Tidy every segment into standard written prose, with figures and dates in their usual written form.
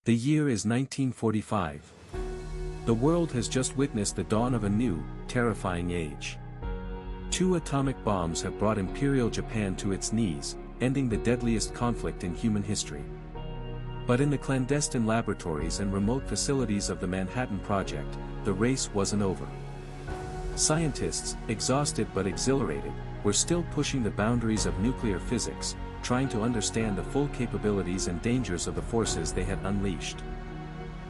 The year is 1945. The world has just witnessed the dawn of a new, terrifying age. 2 atomic bombs have brought Imperial Japan to its knees, ending the deadliest conflict in human history. But in the clandestine laboratories and remote facilities of the Manhattan Project, the race wasn't over. Scientists, exhausted but exhilarated, were still pushing the boundaries of nuclear physics, trying to understand the full capabilities and dangers of the forces they had unleashed.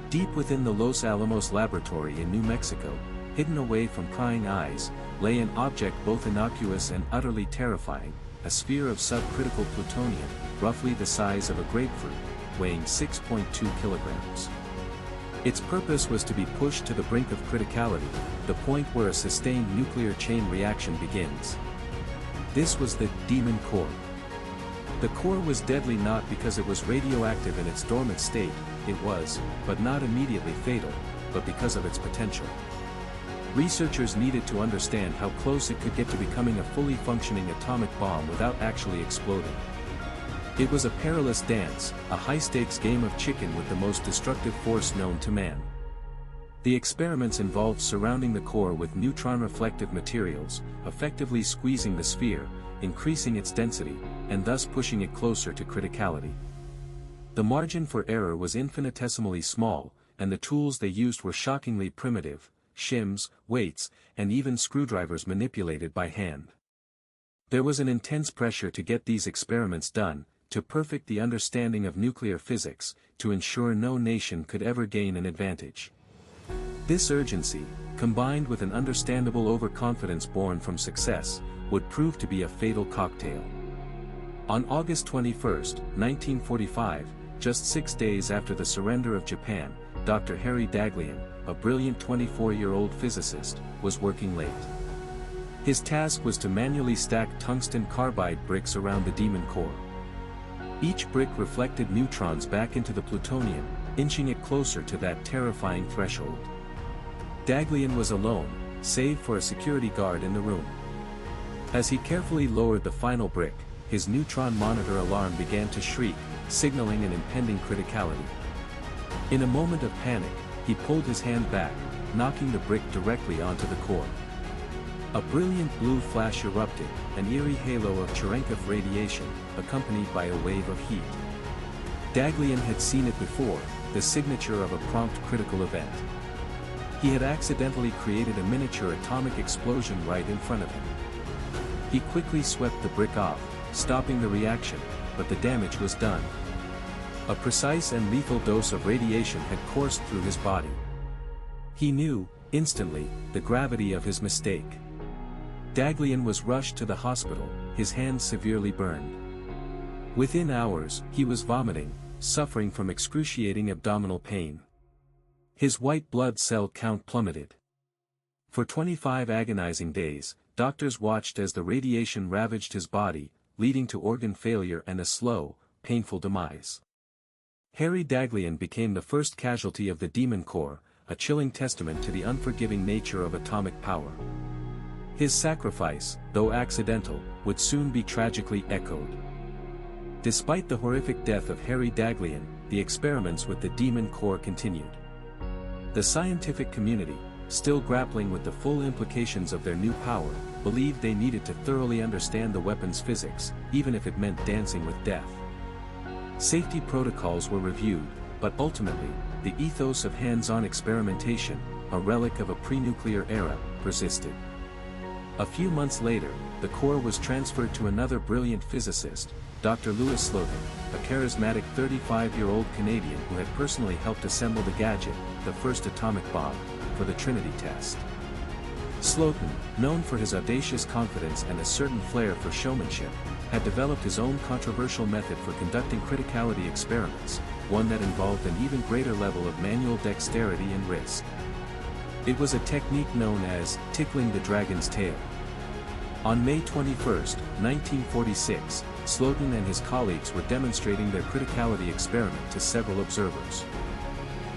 Deep within the Los Alamos laboratory in New Mexico, hidden away from prying eyes, lay an object both innocuous and utterly terrifying, a sphere of subcritical plutonium, roughly the size of a grapefruit, weighing 6.2 kilograms. Its purpose was to be pushed to the brink of criticality, the point where a sustained nuclear chain reaction begins. This was the Demon Core. The core was deadly not because it was radioactive in its dormant state, it was, but not immediately fatal, but because of its potential. Researchers needed to understand how close it could get to becoming a fully functioning atomic bomb without actually exploding. It was a perilous dance, a high-stakes game of chicken with the most destructive force known to man. The experiments involved surrounding the core with neutron-reflective materials, effectively squeezing the sphere, increasing its density, and thus pushing it closer to criticality. The margin for error was infinitesimally small, and the tools they used were shockingly primitive: shims, weights, and even screwdrivers manipulated by hand. There was an intense pressure to get these experiments done, to perfect the understanding of nuclear physics, to ensure no nation could ever gain an advantage. This urgency, combined with an understandable overconfidence born from success, would prove to be a fatal cocktail. On August 21, 1945, just 6 days after the surrender of Japan, Dr. Harry Daghlian, a brilliant 24-year-old physicist, was working late. His task was to manually stack tungsten carbide bricks around the Demon Core. Each brick reflected neutrons back into the plutonium, inching it closer to that terrifying threshold. Daghlian was alone, save for a security guard in the room. As he carefully lowered the final brick, his neutron monitor alarm began to shriek, signaling an impending criticality. In a moment of panic, he pulled his hand back, knocking the brick directly onto the core. A brilliant blue flash erupted, an eerie halo of Cherenkov radiation, accompanied by a wave of heat. Daghlian had seen it before, the signature of a prompt critical event. He had accidentally created a miniature atomic explosion right in front of him. He quickly swept the brick off, stopping the reaction, but the damage was done. A precise and lethal dose of radiation had coursed through his body. He knew, instantly, the gravity of his mistake. Daghlian was rushed to the hospital, his hands severely burned. Within hours, he was vomiting, suffering from excruciating abdominal pain. His white blood cell count plummeted. For 25 agonizing days, doctors watched as the radiation ravaged his body, leading to organ failure and a slow, painful demise. Harry Daghlian became the first casualty of the Demon Core, a chilling testament to the unforgiving nature of atomic power. His sacrifice, though accidental, would soon be tragically echoed. Despite the horrific death of Harry Daghlian, the experiments with the Demon Core continued. The scientific community, still grappling with the full implications of their new power, believed they needed to thoroughly understand the weapon's physics, even if it meant dancing with death. Safety protocols were reviewed, but ultimately, the ethos of hands-on experimentation, a relic of a pre-nuclear era, persisted. A few months later, the core was transferred to another brilliant physicist, Dr. Louis Slotin, a charismatic 35-year-old Canadian who had personally helped assemble the gadget, the first atomic bomb, for the Trinity test. Slotin, known for his audacious confidence and a certain flair for showmanship, had developed his own controversial method for conducting criticality experiments, one that involved an even greater level of manual dexterity and risk. It was a technique known as tickling the dragon's tail. On May 21, 1946, Slotin and his colleagues were demonstrating their criticality experiment to several observers.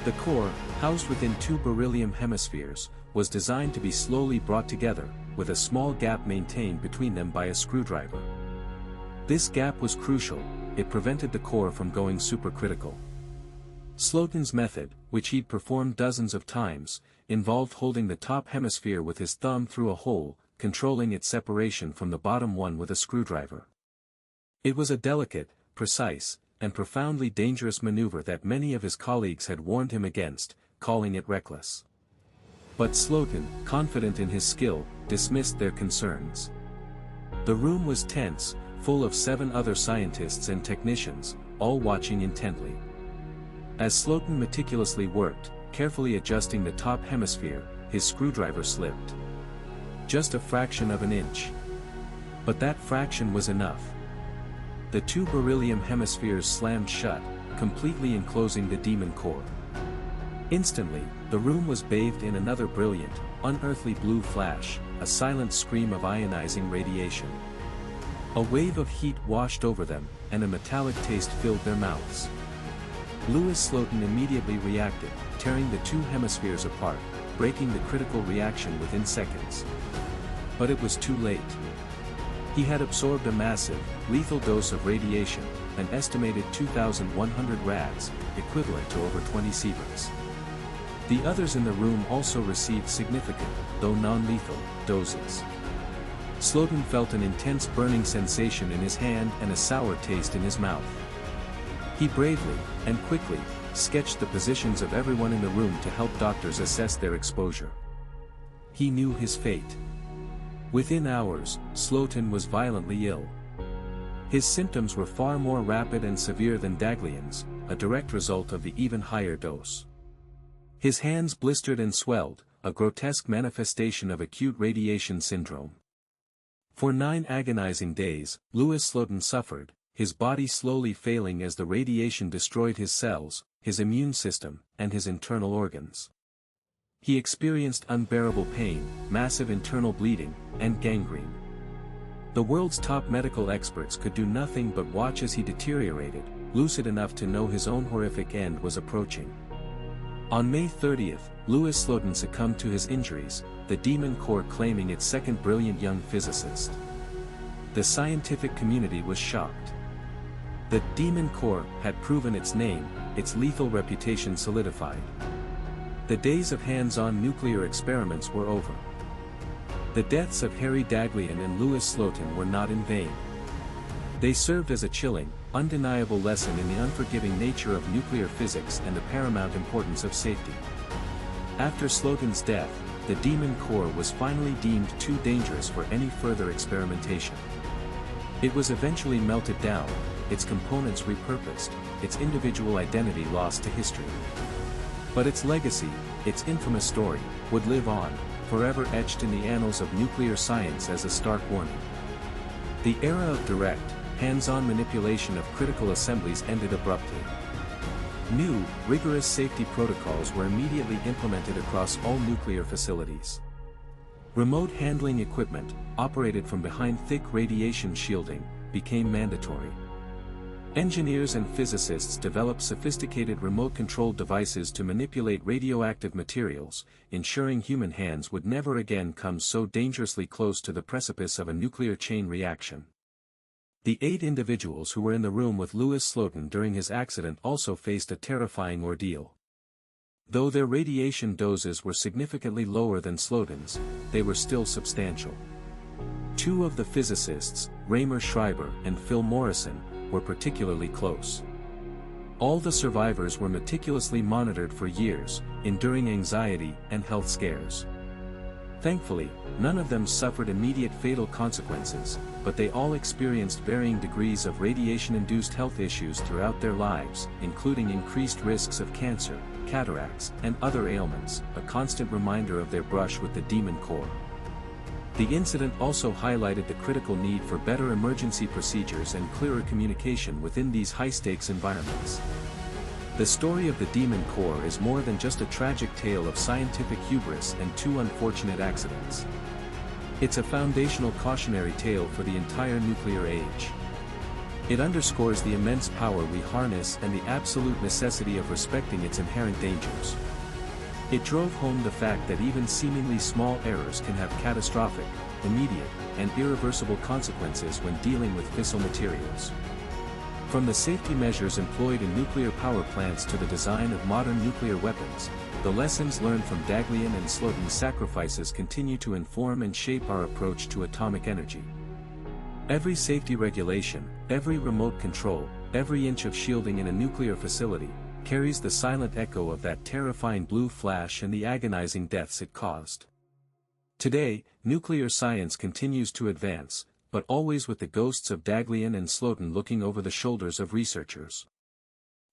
The core, housed within 2 beryllium hemispheres, was designed to be slowly brought together, with a small gap maintained between them by a screwdriver. This gap was crucial, it prevented the core from going supercritical. Slotin's method, which he'd performed dozens of times, involved holding the top hemisphere with his thumb through a hole, controlling its separation from the bottom one with a screwdriver. It was a delicate, precise, and profoundly dangerous maneuver that many of his colleagues had warned him against, calling it reckless. But Slotin, confident in his skill, dismissed their concerns. The room was tense, full of 7 other scientists and technicians, all watching intently. As Slotin meticulously worked, carefully adjusting the top hemisphere, his screwdriver slipped. Just a fraction of an inch. But that fraction was enough. The 2 beryllium hemispheres slammed shut, completely enclosing the demon core. Instantly, the room was bathed in another brilliant, unearthly blue flash, a silent scream of ionizing radiation. A wave of heat washed over them, and a metallic taste filled their mouths. Louis Slotin immediately reacted, tearing the 2 hemispheres apart, breaking the critical reaction within seconds. But it was too late. He had absorbed a massive, lethal dose of radiation, an estimated 2,100 rads, equivalent to over 20 sieverts. The others in the room also received significant, though non-lethal, doses. Slotin felt an intense burning sensation in his hand and a sour taste in his mouth. He bravely, and quickly, sketched the positions of everyone in the room to help doctors assess their exposure. He knew his fate. Within hours, Slotin was violently ill. His symptoms were far more rapid and severe than Daghlian's, a direct result of the even higher dose. His hands blistered and swelled, a grotesque manifestation of acute radiation syndrome. For 9 agonizing days, Louis Slotin suffered, his body slowly failing as the radiation destroyed his cells, his immune system, and his internal organs. He experienced unbearable pain, massive internal bleeding, and gangrene. The world's top medical experts could do nothing but watch as he deteriorated, lucid enough to know his own horrific end was approaching. On May 30th, Louis Slotin succumbed to his injuries, the demon core claiming its second brilliant young physicist. The scientific community was shocked. The demon core had proven its name, its lethal reputation solidified. The days of hands-on nuclear experiments were over. The deaths of Harry Daghlian and Louis Slotin were not in vain. They served as a chilling, undeniable lesson in the unforgiving nature of nuclear physics and the paramount importance of safety. After Slotin's death, the demon core was finally deemed too dangerous for any further experimentation. It was eventually melted down, its components repurposed, its individual identity lost to history. But its legacy, its infamous story, would live on, forever etched in the annals of nuclear science as a stark warning. The era of direct, hands-on manipulation of critical assemblies ended abruptly. New, rigorous safety protocols were immediately implemented across all nuclear facilities. Remote handling equipment, operated from behind thick radiation shielding, became mandatory. Engineers and physicists developed sophisticated remote-controlled devices to manipulate radioactive materials, ensuring human hands would never again come so dangerously close to the precipice of a nuclear chain reaction. The 8 individuals who were in the room with Louis Slotin during his accident also faced a terrifying ordeal. Though their radiation doses were significantly lower than Slotin's, they were still substantial. 2 of the physicists, Raymer Schreiber and Phil Morrison, were particularly close. All the survivors were meticulously monitored for years, enduring anxiety and health scares. Thankfully, none of them suffered immediate fatal consequences, but they all experienced varying degrees of radiation-induced health issues throughout their lives, including increased risks of cancer, cataracts, and other ailments, a constant reminder of their brush with the demon core. The incident also highlighted the critical need for better emergency procedures and clearer communication within these high-stakes environments. The story of the demon core is more than just a tragic tale of scientific hubris and 2 unfortunate accidents. It's a foundational cautionary tale for the entire nuclear age. It underscores the immense power we harness and the absolute necessity of respecting its inherent dangers. It drove home the fact that even seemingly small errors can have catastrophic, immediate, and irreversible consequences when dealing with fissile materials. From the safety measures employed in nuclear power plants to the design of modern nuclear weapons, the lessons learned from Daghlian and Slotin's sacrifices continue to inform and shape our approach to atomic energy. Every safety regulation, every remote control, every inch of shielding in a nuclear facility, carries the silent echo of that terrifying blue flash and the agonizing deaths it caused. Today, nuclear science continues to advance, but always with the ghosts of Daghlian and Slotin looking over the shoulders of researchers.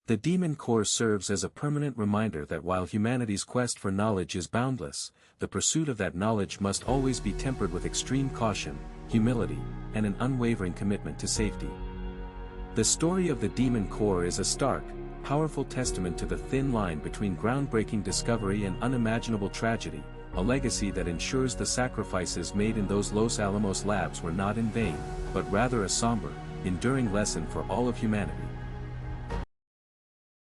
The Demon Core serves as a permanent reminder that while humanity's quest for knowledge is boundless, the pursuit of that knowledge must always be tempered with extreme caution, humility, and an unwavering commitment to safety. The story of the Demon Core is a stark, powerful testament to the thin line between groundbreaking discovery and unimaginable tragedy, a legacy that ensures the sacrifices made in those Los Alamos labs were not in vain, but rather a somber, enduring lesson for all of humanity.